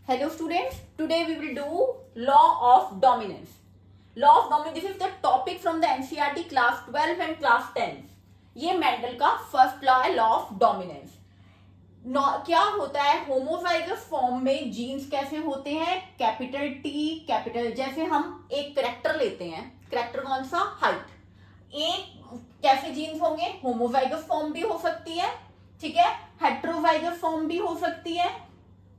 Hello students, today we will do law of dominance. Law of dominance, this is the topic from the NCERT class 12 and class 10. ये Mendel का first law है, law of dominance. क्या होता है homozygous form में jeans कैसे होते हैं, कैपिटल टी कैपिटल. जैसे हम एक करेक्टर लेते हैं, करेक्टर कौन सा, हाइट. एक कैसे जीन्स होंगे, होमोजाइगस फॉर्म भी हो सकती है, ठीक है, हेट्रोजाइगस फॉर्म भी हो सकती है,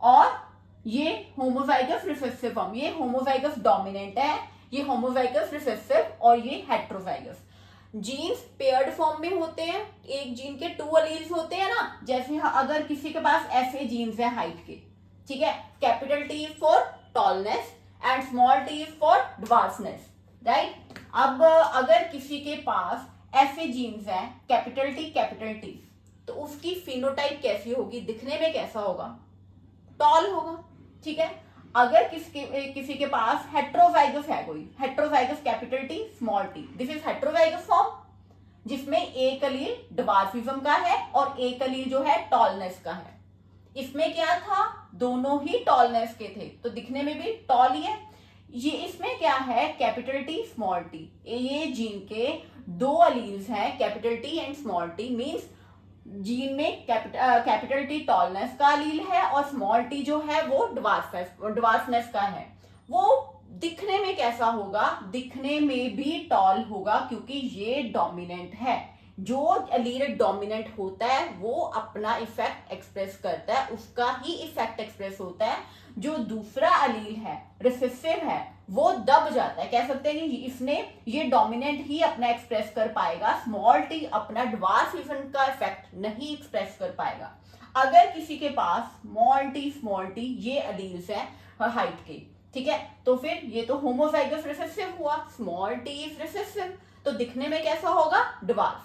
और ये होमोजाइगस रिसेसिव फॉर्म. ये होमोजाइगस डोमिनेंट है, ये होमोजाइगस रिसेसिव, और ये हेट्रोजाइगस. जीन्स पेयर्ड फॉर्म में होते हैं, एक जीन के 2 अलील्स होते हैं ना. जैसे अगर किसी के पास ऐसे जीन्स है हाइट के, ठीक है, capital T is for tallness and small T is for dwarfness, right. अब अगर किसी के पास ऐसे जीन्स है कैपिटल टी, तो उसकी फिनोटाइप कैसी होगी, दिखने में कैसा होगा, टॉल होगा, ठीक है. अगर किसी के पास हेट्रोजाइगस है, कोई heterozygous capital T small T, this is heterozygous form, जिसमें एक अलील ड्वार्फिज्म का है और एक अलील जो है टॉलनेस का है. इसमें क्या था, दोनों ही टॉलनेस के थे, तो दिखने में भी टॉल ही है. ये इसमें क्या है, कैपिटल टी स्मॉल टी. ये जीन के 2 अलील्स हैं, capital T and small T. Means gene में कैपिटल टी टॉलनेस का अलील है और स्मॉल टी जो है वो ड्वार्फनेस का है. वो दिखने में कैसा होगा, दिखने में भी टॉल होगा, क्योंकि ये डोमिनेंट है. जो अलील डोमिनेंट होता है वो अपना इफेक्ट एक्सप्रेस करता है, उसका ही इफेक्ट एक्सप्रेस होता है. जो दूसरा अलील है रिसेसिव है, वो दब जाता है. कह सकते हैं कि इसने ये डोमिनेंट ही अपना एक्सप्रेस कर पाएगा, स्मॉल टी अपना ड्वार्फिज्म का इफेक्ट नहीं एक्सप्रेस कर पाएगा. अगर किसी के पास स्मॉल टी ये अलील्स है हाइट के, ठीक है, तो फिर ये तो होमोजाइगस रिसेसिव हुआ, स्मॉल टी इज रिसेसिव, तो दिखने में कैसा होगा, ड्वार्फ,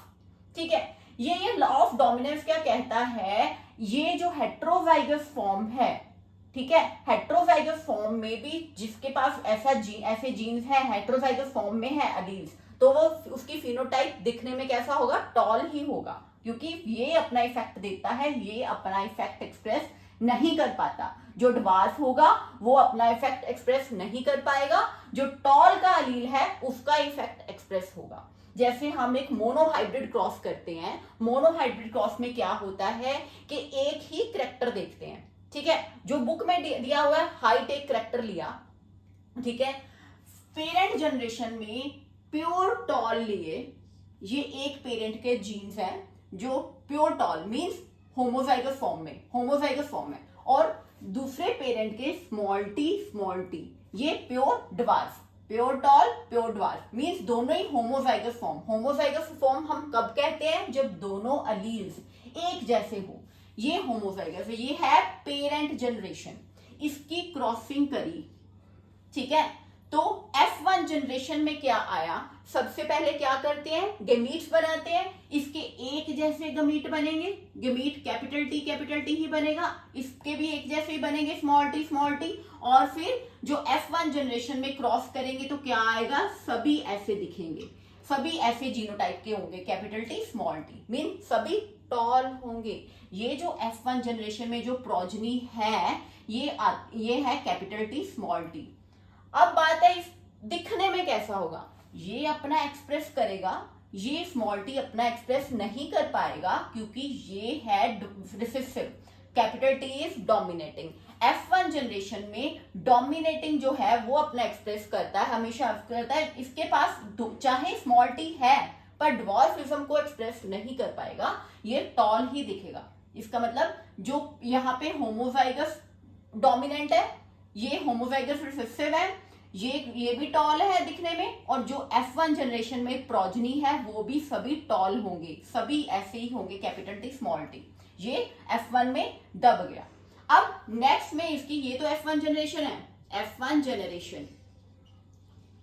ठीक है. ये लॉ ऑफ डोमिनेंस क्या कहता है, ये जो हेट्रोजाइगस फॉर्म है, ठीक है, हेट्रोजाइगस फॉर्म में भी जिसके पास ऐसे जीन्स है हेट्रोजाइगस फॉर्म में है अलील्स, तो वो उसकी फिनोटाइप दिखने में कैसा होगा, टॉल ही होगा, क्योंकि ये अपना इफेक्ट देता है, ये अपना इफेक्ट एक्सप्रेस नहीं कर पाता. जो ड्वार्फ होगा वो अपना इफेक्ट एक्सप्रेस नहीं कर पाएगा, जो टॉल का अलील है उसका इफेक्ट एक्सप्रेस होगा. जैसे हम एक मोनोहाइब्रिड क्रॉस करते हैं, मोनोहाइब्रिड क्रॉस में क्या होता है कि एक ही कैरेक्टर देखते हैं, ठीक है. जो बुक में दिया हुआ है हाइट एक कैरेक्टर लिया, ठीक है, पेरेंट जनरेशन में प्योर टॉल लिए, ये एक पेरेंट के जीन्स हैं जो pure tall means homozygous form में, और दूसरे पेरेंट के स्मॉल टी ये pure dwarf, pure tall pure dwarf means दोनों ही होमोजाइगस फॉर्म हम कब कहते हैं, जब दोनों अलील्स एक जैसे हो. ये होमोजाइगस है, ये है पेरेंट जनरेशन, इसकी क्रॉसिंग करी, ठीक है. तो F1 जनरेशन में क्या आया, सबसे पहले क्या करते हैं, गमीट्स बनाते हैं. इसके एक जैसे गमीट बनेंगे, गमीट कैपिटल टी ही बनेगा, इसके भी एक जैसे ही बनेंगे, स्मॉल टी. और फिर जो F1 जनरेशन में क्रॉस करेंगे तो क्या आएगा, सभी ऐसे दिखेंगे, सभी ऐसे जीनोटाइप के होंगे, capital T small T, mean सभी टॉल होंगे. ये जो F1 जनरेशन में जो प्रोजनी है ये है कैपिटल टी स्मॉल टी. अब बात है इस दिखने में कैसा होगा, ये अपना एक्सप्रेस करेगा, ये स्मॉल टी अपना एक्सप्रेस नहीं कर पाएगा, क्योंकि ये है recessive, capital T is dominating. F1 generation में डोमिनेटिंग जो है वो अपना एक्सप्रेस करता है, हमेशा करता है. इसके पास चाहे स्मॉल टी है पर ड्वार्फिज्म को एक्सप्रेस नहीं कर पाएगा, ये टॉल ही दिखेगा. इसका मतलब जो यहाँ पे होमोजाइगस डोमिनेंट है, ये होमोजाइगस रिसेसिव है, ये भी टॉल है दिखने में, और जो F1 जनरेशन में प्रोजनी है वो भी सभी टॉल होंगे, सभी ऐसे ही होंगे, कैपिटल टी स्मॉल टी. ये F1 में दब गया. अब नेक्स्ट में इसकी, ये तो F1 जनरेशन है, F1 जनरेशन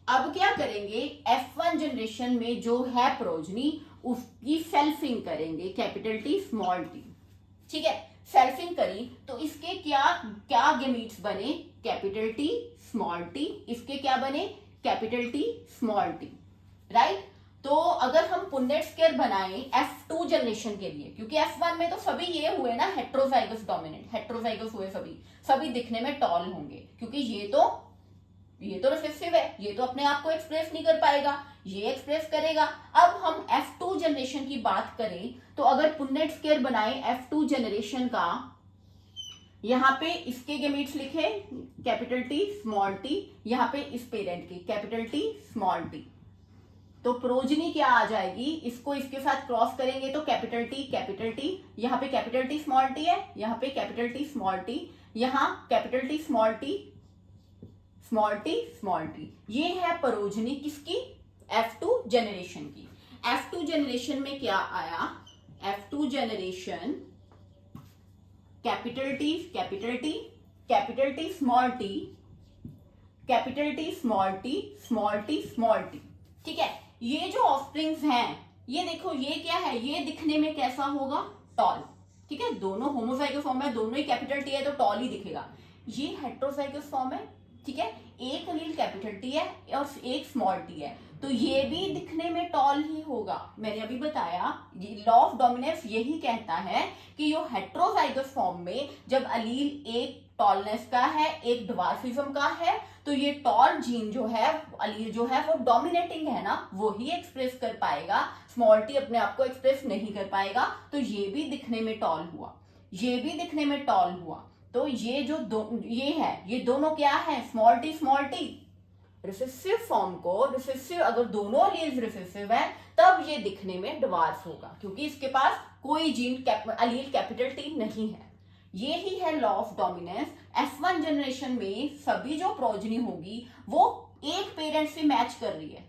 अब क्या करेंगे, F1 जनरेशन में जो है प्रोजनी उसकी सेल्फिंग करेंगे, कैपिटल टी स्मॉल टी, ठीक है. सेल्फिंग करी तो इसके क्या गमीट्स बने, कैपिटल टी स्मॉल टी, इसके क्या बने, capital T small T, right. तो अगर हम पुन्नेट स्क्वायर बनाएं F2 जनरेशन के लिए, क्योंकि F1 में तो सभी ये हुए ना हेट्रोजाइगस डोमिनेंट, हेट्रोजाइगस हुए सभी दिखने में टॉल होंगे, क्योंकि ये तो रिसेसिव है, ये तो अपने आप को एक्सप्रेस नहीं कर पाएगा, ये एक्सप्रेस करेगा। अब हम F2 जनरेशन की बात करें तो अगर पुन्नेट स्क्वायर बनाए F2 जनरेशन का, यहां पे इसके गेमीट्स लिखे कैपिटल T स्मॉल t, यहां पे इस पेरेंट के कैपिटल T स्मॉल t, तो प्रोजनी क्या आ जाएगी, इसको इसके साथ क्रॉस करेंगे तो कैपिटल T, यहाँ पे कैपिटल T स्मॉल t है, यहाँ पे कैपिटल T स्मॉल t, यहाँ capital T small t small t, ये है प्रोजनी किसकी, F2 जनरेशन की। F2 जनरेशन में क्या आया, F2 generation capital T small t, capital T small t, ठीक है। ये जो ऑफस्प्रिंग्स हैं, ये देखो ये क्या है, ये दिखने में कैसा होगा, टॉल, ठीक है। दोनों होमोजाइगस फॉर्म है, दोनों ही कैपिटल T है तो टॉल ही दिखेगा। ये हेट्रोजाइगस फॉर्म है, ठीक है, एक अलील कैपिटल T है और एक स्मॉल t है, तो ये भी दिखने में टॉल ही होगा। मैंने अभी बताया लॉ ऑफ डोमिनेंस यही कहता है कि जो हेट्रोजाइगस फॉर्म में जब अलील एक टॉलनेस का है एक ड्वार्फिज्म का है, तो ये टॉल जीन जो है अलील जो है वो डोमिनेटिंग है ना, वो ही एक्सप्रेस कर पाएगा, स्मॉल t अपने आप को एक्सप्रेस नहीं कर पाएगा, तो ये भी दिखने में टॉल हुआ, ये भी दिखने में टॉल हुआ। तो ये जो ये है, ये दोनों क्या है, स्मॉल t रिसेसिव फॉर्म को, रिसेसिव अगर दोनों अलील्स रिसेसिव है तब ये दिखने में ड्वार्फ होगा, क्योंकि इसके पास कोई जीन अलील कैपिटल T नहीं है। ये ही है law of dominance. F1 generation में सभी जो प्रोजनी होगी वो एक पेरेंट से मैच कर रही है,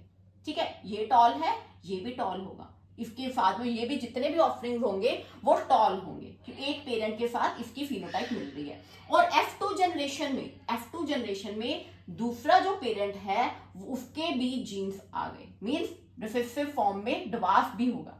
ठीक है, ये टॉल है, ये भी टॉल होगा, इसके साथ में ये भी जितने भी ऑफरिंग्स होंगे वो टॉल होंगे, एक पेरेंट के साथ इसकी फिनोटाइप मिल रही है। और F2 जनरेशन में दूसरा जो पेरेंट है उसके भी जीन्स आ गए, मींस रिसेसिव फॉर्म में ड्वार्फ भी होगा,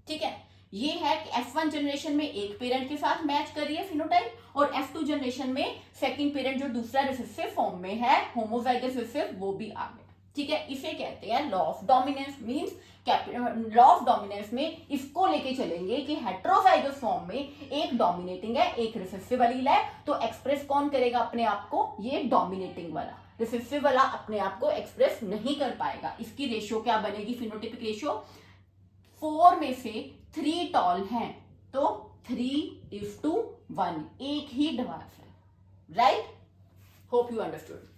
ठीक है। ये है कि F1 जनरेशन में एक पेरेंट के साथ मैच कर रही है फिनोटाइप, और F2 जनरेशन में सेकंड पेरेंट जो दूसरा रिसेसिव फॉर्म में है होमोजाइगस रिसेसिव वो भी आ गया, ठीक है। इसे कहते हैं law of dominance. Means law of dominance में इसको लेके चलेंगे कि हेट्रोजाइगस फॉर्म में एक डोमिनेटिंग है एक रिसेसिव अलील है, तो एक्सप्रेस कौन करेगा अपने आप को, ये डोमिनेटिंग वाला, रिसेसिव वाला अपने आप को एक्सप्रेस नहीं कर पाएगा। इसकी रेशियो क्या बनेगी, फिनोटिपिक रेशियो 4 में से 3 टॉल हैं तो 3:1, एक ही ड्वार्फ है, राइट। Hope you understood.